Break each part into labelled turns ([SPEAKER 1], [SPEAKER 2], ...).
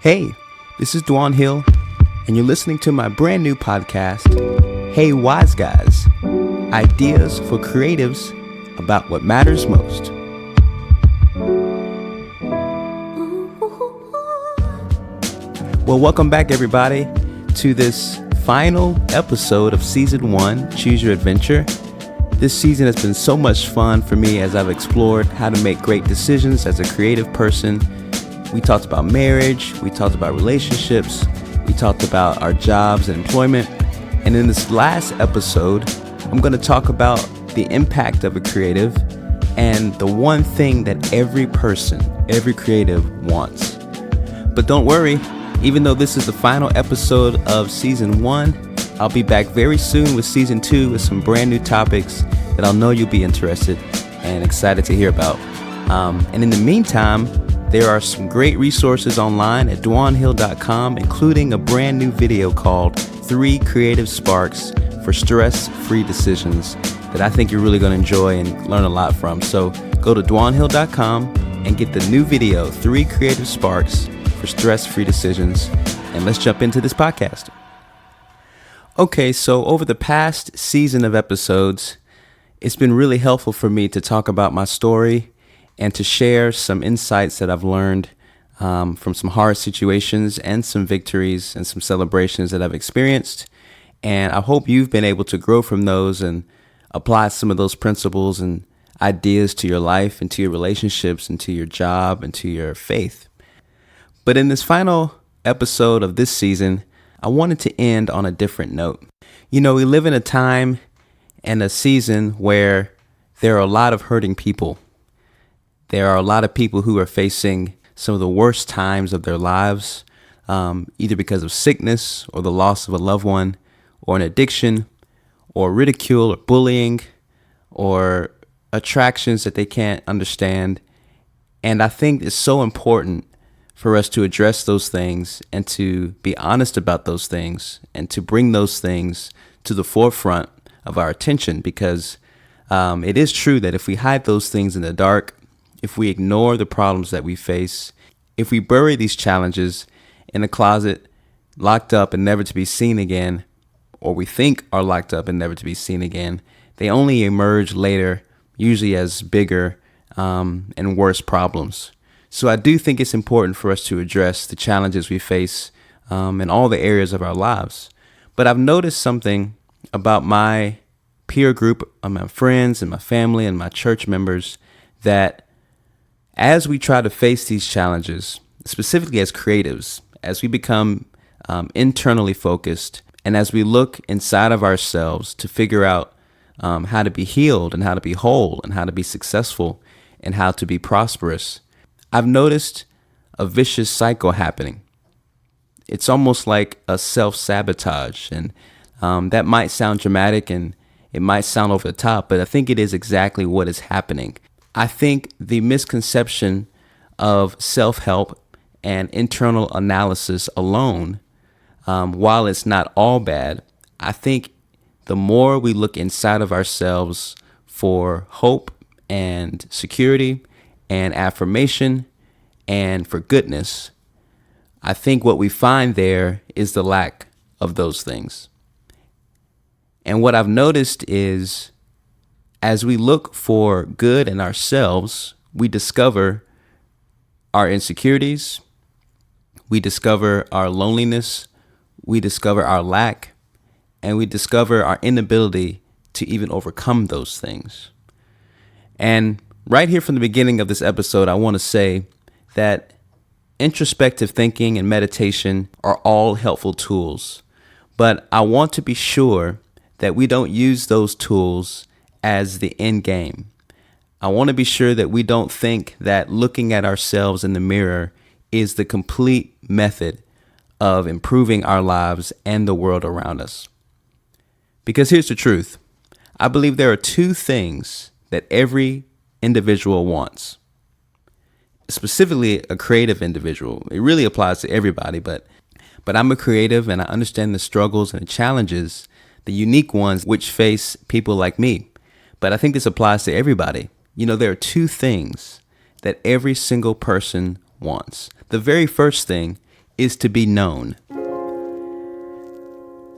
[SPEAKER 1] Hey, this is Dwan Hill, and you're listening to my brand new podcast, Hey Wise Guys, Ideas for Creatives about what matters most. Well, welcome back, everybody, to this final episode of Season 1, Choose Your Adventure. This season has been so much fun for me as I've explored how to make great decisions as a creative person. We talked about marriage, we talked about relationships, we talked about our jobs and employment. And in this last episode, I'm going to talk about the impact of a creative and the one thing that every person, every creative wants. But don't worry, even though this is the final episode of Season 1, I'll be back very soon with Season 2 with some brand new topics that I'll know you'll be interested and excited to hear about. And in the meantime, there are some great resources online at dwanhill.com, including a brand new video called 3 Creative Sparks for Stress-Free Decisions that I think you're really going to enjoy and learn a lot from. So go to dwanhill.com and get the new video, 3 Creative Sparks for Stress-Free Decisions. And let's jump into this podcast. Okay, so over the past season of episodes, it's been really helpful for me to talk about my story and to share some insights that I've learned from some hard situations and some victories and some celebrations that I've experienced. And I hope you've been able to grow from those and apply some of those principles and ideas to your life and to your relationships and to your job and to your faith. But in this final episode of this season, I wanted to end on a different note. You know, we live in a time and a season where there are a lot of hurting people. There are a lot of people who are facing some of the worst times of their lives, either because of sickness or the loss of a loved one or an addiction or ridicule or bullying or attractions that they can't understand. And I think it's so important for us to address those things and to be honest about those things and to bring those things to the forefront of our attention, because it is true that if we hide those things in the dark, if we ignore the problems that we face, if we bury these challenges in a closet, locked up and never to be seen again, or we think are locked up and never to be seen again, they only emerge later, usually as bigger and worse problems. So I do think it's important for us to address the challenges we face in all the areas of our lives. But I've noticed something about my peer group, of my friends and my family and my church members, that as we try to face these challenges, specifically as creatives, as we become internally focused, and as we look inside of ourselves to figure out how to be healed and how to be whole and how to be successful and how to be prosperous, I've noticed a vicious cycle happening. It's almost like a self-sabotage, and that might sound dramatic and it might sound over the top, but I think it is exactly what is happening. I think the misconception of self-help and internal analysis alone, while it's not all bad, I think the more we look inside of ourselves for hope and security and affirmation and for goodness, I think what we find there is the lack of those things. And what I've noticed is, as we look for good in ourselves, we discover our insecurities, we discover our loneliness, we discover our lack, and we discover our inability to even overcome those things. And right here from the beginning of this episode, I want to say that introspective thinking and meditation are all helpful tools, but I want to be sure that we don't use those tools as the end game. I want to be sure that we don't think that looking at ourselves in the mirror is the complete method of improving our lives and the world around us. Because here's the truth. I believe there are 2 things that every individual wants. Specifically a creative individual. It really applies to everybody, but I'm a creative and I understand the struggles and the challenges, the unique ones which face people like me. But I think this applies to everybody. You know, there are 2 things that every single person wants. The very first thing is to be known.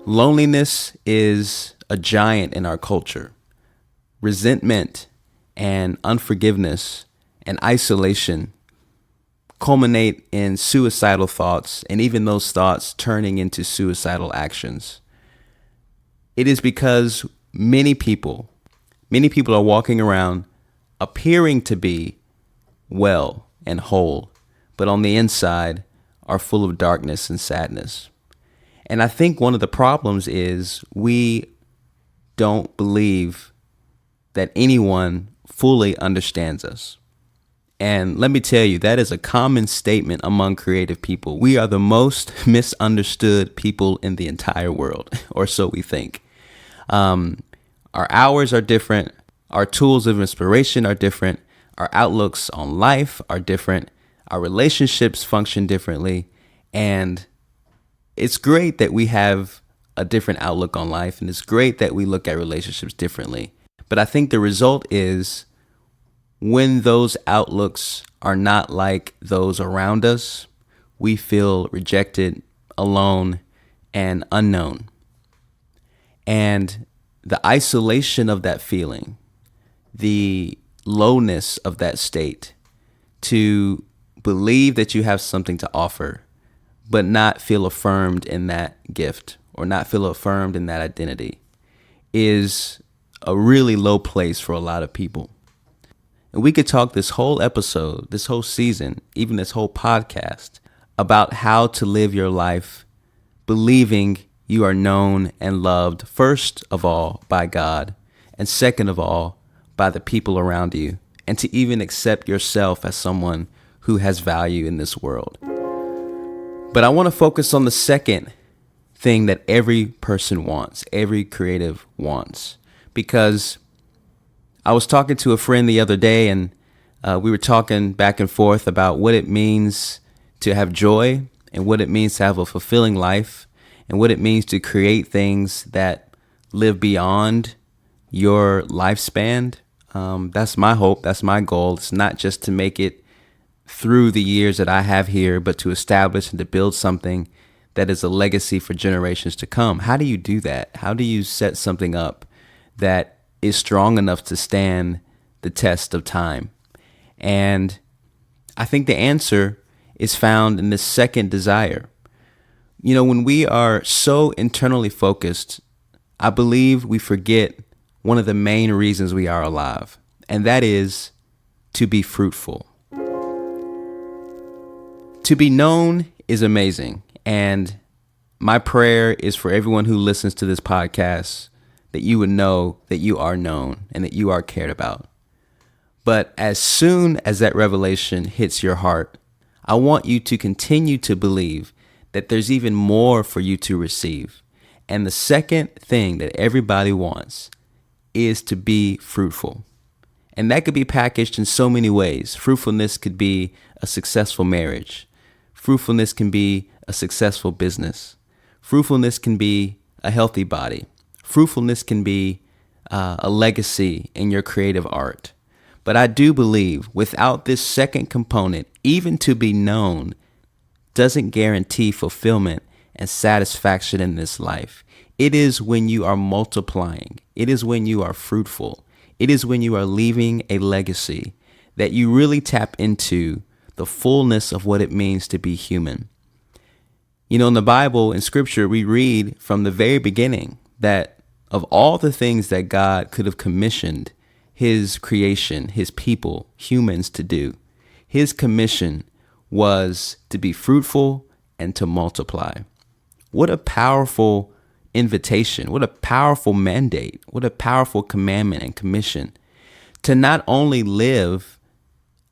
[SPEAKER 1] Loneliness is a giant in our culture. Resentment and unforgiveness and isolation culminate in suicidal thoughts, and even those thoughts turning into suicidal actions. It is because many people are walking around appearing to be well and whole, but on the inside are full of darkness and sadness. And I think one of the problems is we don't believe that anyone fully understands us. And let me tell you, that is a common statement among creative people. We are the most misunderstood people in the entire world, or so we think. Our hours are different. Our tools of inspiration are different. Our outlooks on life are different. Our relationships function differently. And it's great that we have a different outlook on life. And it's great that we look at relationships differently. But I think the result is when those outlooks are not like those around us, we feel rejected, alone, and unknown. And the isolation of that feeling, the lowness of that state, to believe that you have something to offer, but not feel affirmed in that gift or not feel affirmed in that identity, is a really low place for a lot of people. And we could talk this whole episode, this whole season, even this whole podcast about how to live your life believing you are known and loved, first of all, by God, and second of all, by the people around you, and to even accept yourself as someone who has value in this world. But I want to focus on the second thing that every person wants, every creative wants, because I was talking to a friend the other day, and we were talking back and forth about what it means to have joy and what it means to have a fulfilling life and what it means to create things that live beyond your lifespan. That's my hope. That's my goal. It's not just to make it through the years that I have here, but to establish and to build something that is a legacy for generations to come. How do you do that? How do you set something up that is strong enough to stand the test of time? And I think the answer is found in this second desire. You know, when we are so internally focused, I believe we forget one of the main reasons we are alive, and that is to be fruitful. To be known is amazing, and my prayer is for everyone who listens to this podcast that you would know that you are known and that you are cared about. But as soon as that revelation hits your heart, I want you to continue to believe that there's even more for you to receive. And the second thing that everybody wants is to be fruitful. And that could be packaged in so many ways. Fruitfulness could be a successful marriage. Fruitfulness can be a successful business. Fruitfulness can be a healthy body. Fruitfulness can be a legacy in your creative art. But I do believe without this second component, even to be known doesn't guarantee fulfillment and satisfaction in this life. It is when you are multiplying. It is when you are fruitful. It is when you are leaving a legacy that you really tap into the fullness of what it means to be human. You know, in the Bible, in Scripture, we read from the very beginning that of all the things that God could have commissioned his creation, his people, humans to do, his commission was to be fruitful and to multiply. What a powerful invitation. What a powerful mandate. What a powerful commandment and commission to not only live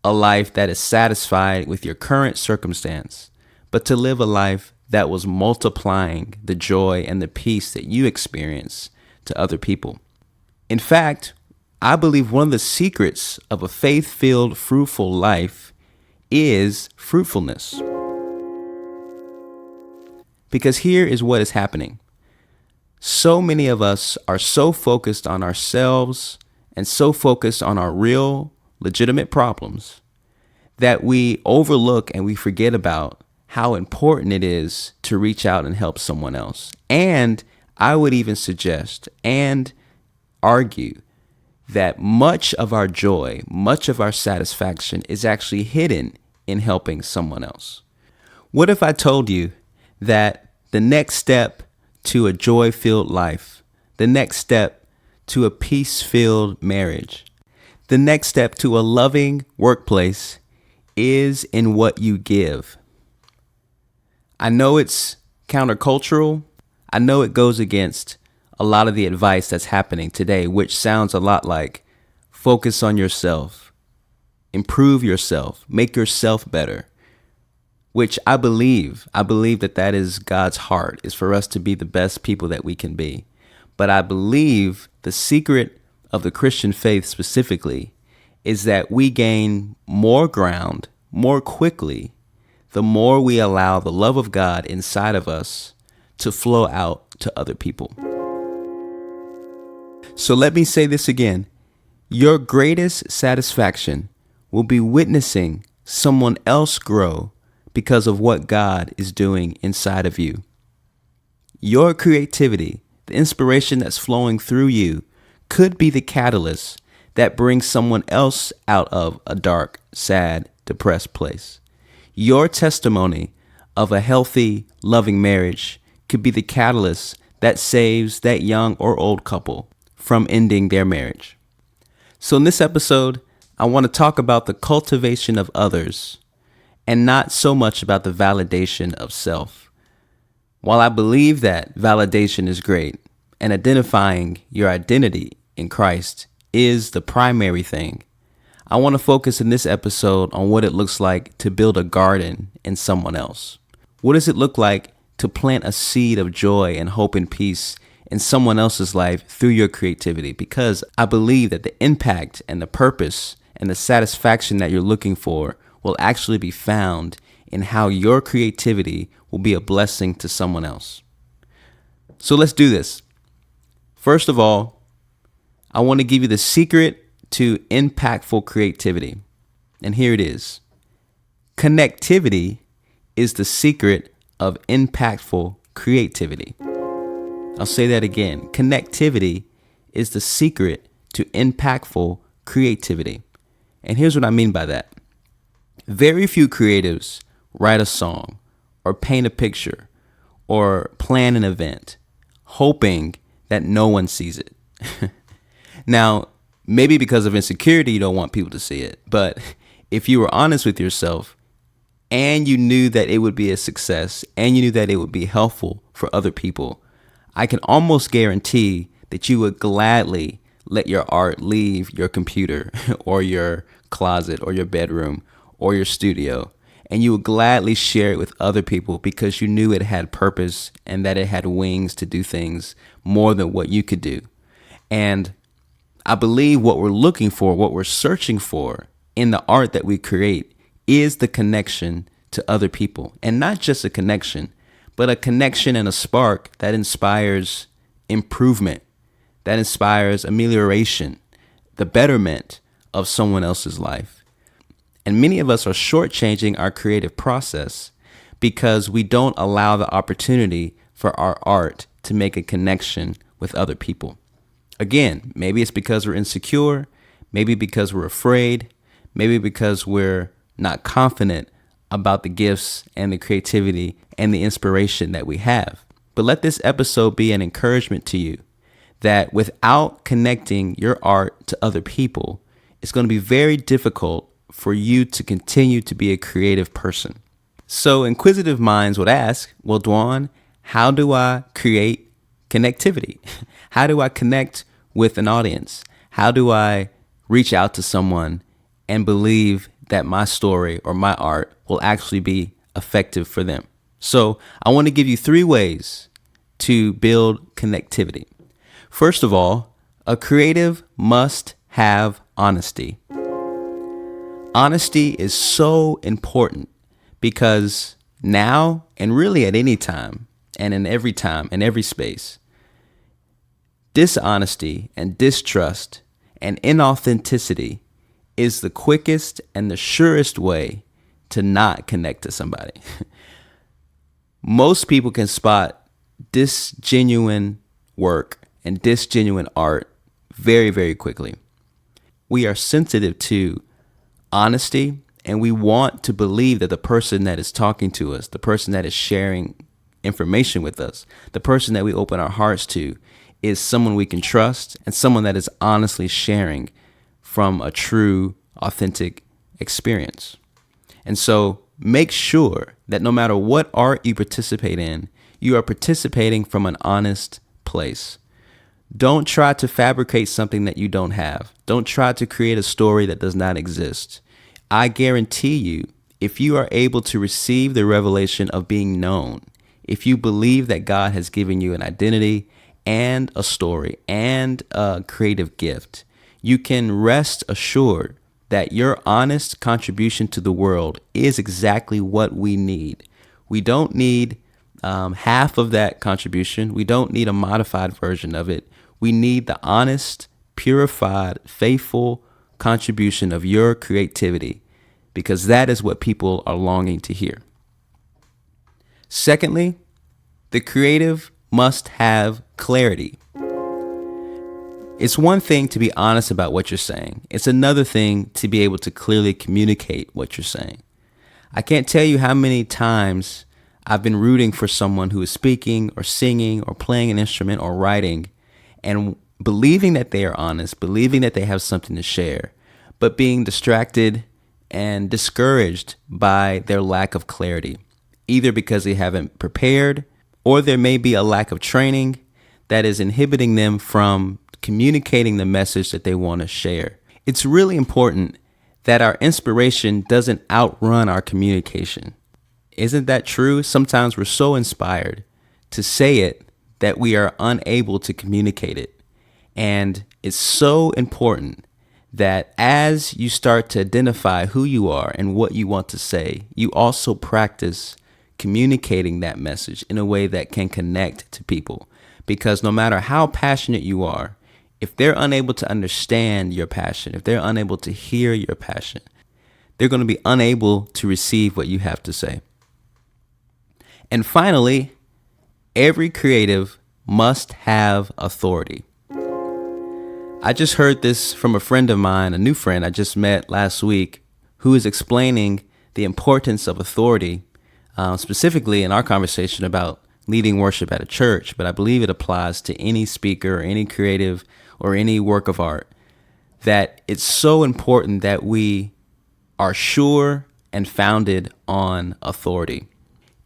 [SPEAKER 1] a life that is satisfied with your current circumstance, but to live a life that was multiplying the joy and the peace that you experience to other people. In fact, I believe one of the secrets of a faith-filled, fruitful life is fruitfulness. Because here is what is happening. So many of us are so focused on ourselves and so focused on our real, legitimate problems that we overlook and we forget about how important it is to reach out and help someone else. And I would even suggest and argue that much of our joy, much of our satisfaction is actually hidden in helping someone else. What if I told you that the next step to a joy-filled life, the next step to a peace-filled marriage, the next step to a loving workplace is in what you give? I know it's countercultural. I know it goes against a lot of the advice that's happening today, which sounds a lot like focus on yourself, improve yourself, make yourself better, which I believe that is God's heart, is for us to be the best people that we can be. But I believe the secret of the Christian faith specifically is that we gain more ground more quickly the more we allow the love of God inside of us to flow out to other people. So let me say this again. Your greatest satisfaction will be witnessing someone else grow because of what God is doing inside of you. Your creativity, the inspiration that's flowing through you, could be the catalyst that brings someone else out of a dark, sad, depressed place. Your testimony of a healthy, loving marriage could be the catalyst that saves that young or old couple from ending their marriage. So in this episode, I want to talk about the cultivation of others and not so much about the validation of self. While I believe that validation is great and identifying your identity in Christ is the primary thing, I want to focus in this episode on what it looks like to build a garden in someone else. What does it look like to plant a seed of joy and hope and peace in someone else's life through your creativity? Because I believe that the impact and the purpose and the satisfaction that you're looking for will actually be found in how your creativity will be a blessing to someone else. So let's do this. First of all, I want to give you the secret to impactful creativity. And here it is. Connectivity is the secret of impactful creativity. I'll say that again. Connectivity is the secret to impactful creativity. And here's what I mean by that. Very few creatives write a song or paint a picture or plan an event hoping that no one sees it. Now, maybe because of insecurity, you don't want people to see it. But if you were honest with yourself and you knew that it would be a success and you knew that it would be helpful for other people, I can almost guarantee that you would gladly let your art leave your computer or your closet or your bedroom or your studio, and you would gladly share it with other people because you knew it had purpose and that it had wings to do things more than what you could do. And I believe what we're looking for, what we're searching for in the art that we create is the connection to other people. And not just a connection, but a connection and a spark that inspires improvement, that inspires amelioration, the betterment of someone else's life. And many of us are shortchanging our creative process because we don't allow the opportunity for our art to make a connection with other people. Again, maybe it's because we're insecure, maybe because we're afraid, maybe because we're not confident about the gifts and the creativity and the inspiration that we have. But let this episode be an encouragement to you that without connecting your art to other people, it's going to be very difficult for you to continue to be a creative person. So inquisitive minds would ask, well, Dwan, how do I create connectivity? How do I connect with an audience? How do I reach out to someone and believe that my story or my art will actually be effective for them? So I want to give you 3 ways to build connectivity. First of all, a creative must have honesty. Honesty is so important because now, and really at any time, and in every time, in every space, dishonesty and distrust and inauthenticity is the quickest and the surest way to not connect to somebody. Most people can spot disgenuine work and disgenuine art very, very quickly. We are sensitive to honesty, and we want to believe that the person that is talking to us, the person that is sharing information with us, the person that we open our hearts to is someone we can trust and someone that is honestly sharing from a true, authentic experience. And so make sure that no matter what art you participate in, you are participating from an honest place. Don't try to fabricate something that you don't have. Don't try to create a story that does not exist. I guarantee you, if you are able to receive the revelation of being known, if you believe that God has given you an identity and a story and a creative gift, you can rest assured that your honest contribution to the world is exactly what we need. We don't need half of that contribution. We don't need a modified version of it. We need the honest, purified, faithful contribution of your creativity, because that is what people are longing to hear. Secondly, the creative must have clarity. It's one thing to be honest about what you're saying. It's another thing to be able to clearly communicate what you're saying. I can't tell you how many times I've been rooting for someone who is speaking or singing or playing an instrument or writing and believing that they are honest, believing that they have something to share, but being distracted and discouraged by their lack of clarity, either because they haven't prepared or there may be a lack of training that is inhibiting them from communicating the message that they want to share. It's really important that our inspiration doesn't outrun our communication. Isn't that true? Sometimes we're so inspired to say it that we are unable to communicate it. And it's so important that as you start to identify who you are and what you want to say, you also practice communicating that message in a way that can connect to people. Because no matter how passionate you are, if they're unable to understand your passion, if they're unable to hear your passion, they're going to be unable to receive what you have to say. And finally, every creative must have authority. I just heard this from a friend of mine, a new friend I just met last week, who is explaining the importance of authority, specifically in our conversation about leading worship at a church, but I believe it applies to any speaker or any creative or any work of art, that it's so important that we are sure and founded on authority.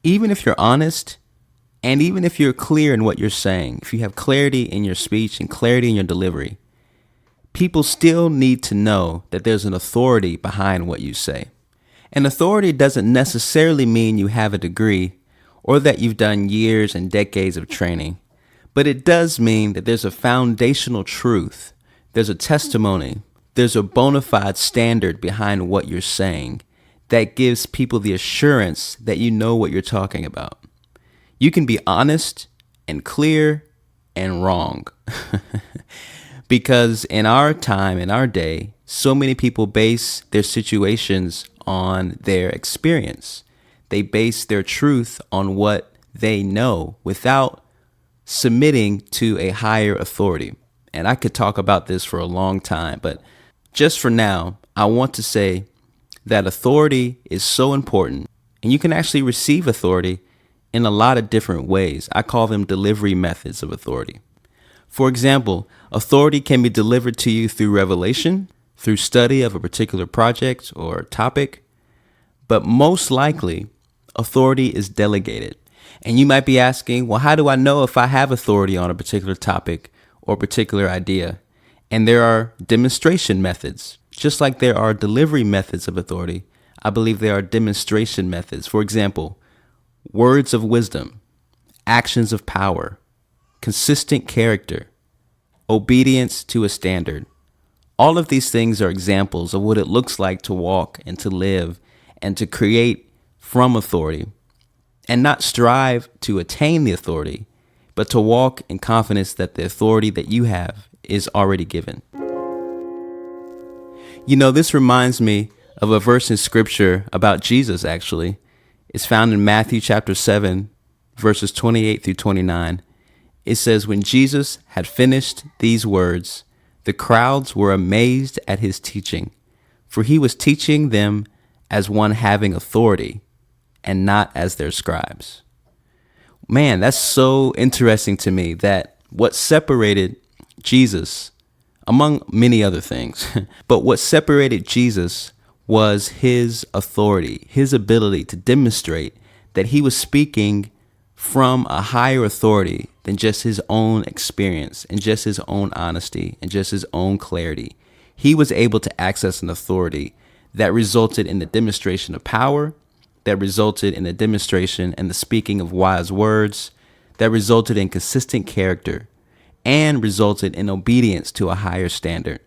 [SPEAKER 1] Even if you're honest, and even if you're clear in what you're saying, if you have clarity in your speech and clarity in your delivery, people still need to know that there's an authority behind what you say. And authority doesn't necessarily mean you have a degree or that you've done years and decades of training, but it does mean that there's a foundational truth, there's a testimony, there's a bona fide standard behind what you're saying that gives people the assurance that you know what you're talking about. You can be honest and clear and wrong. Because in our time, in our day, so many people base their situations on their experience. They base their truth on what they know without submitting to a higher authority. And I could talk about this for a long time, but just for now, I want to say that authority is so important, and you can actually receive authority in a lot of different ways. I call them delivery methods of authority. For example, authority can be delivered to you through revelation, through study of a particular project or topic, but most likely, authority is delegated. And you might be asking, well, how do I know if I have authority on a particular topic or particular idea? And there are demonstration methods. Just like there are delivery methods of authority, I believe there are demonstration methods. For example, words of wisdom, actions of power, consistent character, obedience to a standard. All of these things are examples of what it looks like to walk and to live and to create from authority, and not strive to attain the authority, but to walk in confidence that the authority that you have is already given. You know, this reminds me of a verse in scripture about Jesus, actually. It's found in Matthew chapter 7, verses 28 through 29, it says, "When Jesus had finished these words, the crowds were amazed at his teaching, for he was teaching them as one having authority and not as their scribes." Man, that's so interesting to me, that what separated Jesus, among many other things, but what separated Jesus was his authority, his ability to demonstrate that he was speaking from a higher authority than just his own experience and just his own honesty and just his own clarity. He was able to access an authority that resulted in the demonstration of power, that resulted in the demonstration and the speaking of wise words, that resulted in consistent character, and resulted in obedience to a higher standard.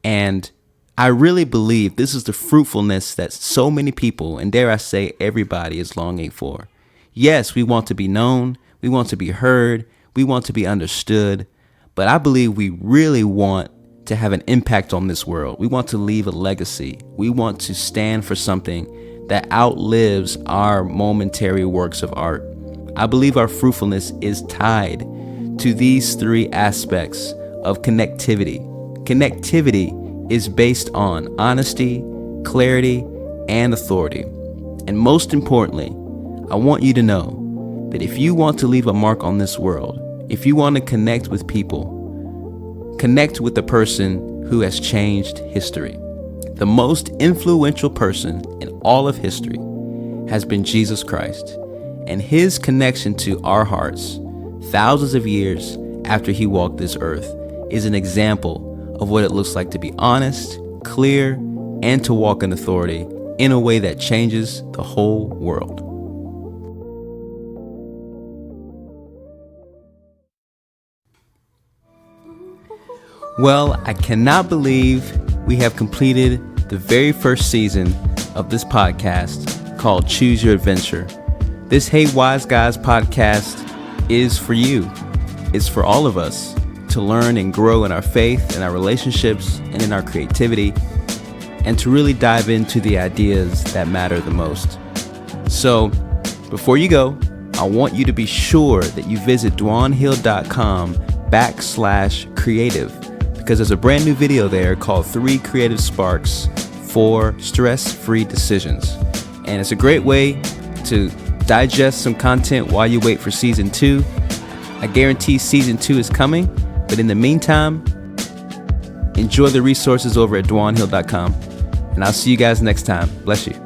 [SPEAKER 1] And I really believe this is the fruitfulness that so many people, and dare I say everybody, is longing for. Yes, we want to be known, we want to be heard, we want to be understood, but I believe we really want to have an impact on this world. We want to leave a legacy. We want to stand for something that outlives our momentary works of art. I believe our fruitfulness is tied to these three aspects of connectivity. Connectivity is based on honesty, clarity, and authority. And most importantly, I want you to know that if you want to leave a mark on this world, if you want to connect with people, connect with the person who has changed history. The most influential person in all of history has been Jesus Christ, and his connection to our hearts thousands of years after he walked this earth is an example of what it looks like to be honest, clear, and to walk in authority in a way that changes the whole world. Well, I cannot believe we have completed the very first season of this podcast called Choose Your Adventure. This Hey Wise Guys podcast is for you. It's for all of us to learn and grow in our faith, in our relationships, and in our creativity, and to really dive into the ideas that matter the most. So, before you go, I want you to be sure that you visit dwanhill.com/creative, because there's a brand new video there called 3 Creative Sparks for Stress-Free Decisions. And it's a great way to digest some content while you wait for season 2. I guarantee season 2 is coming, but in the meantime, enjoy the resources over at dwanhill.com. And I'll see you guys next time. Bless you.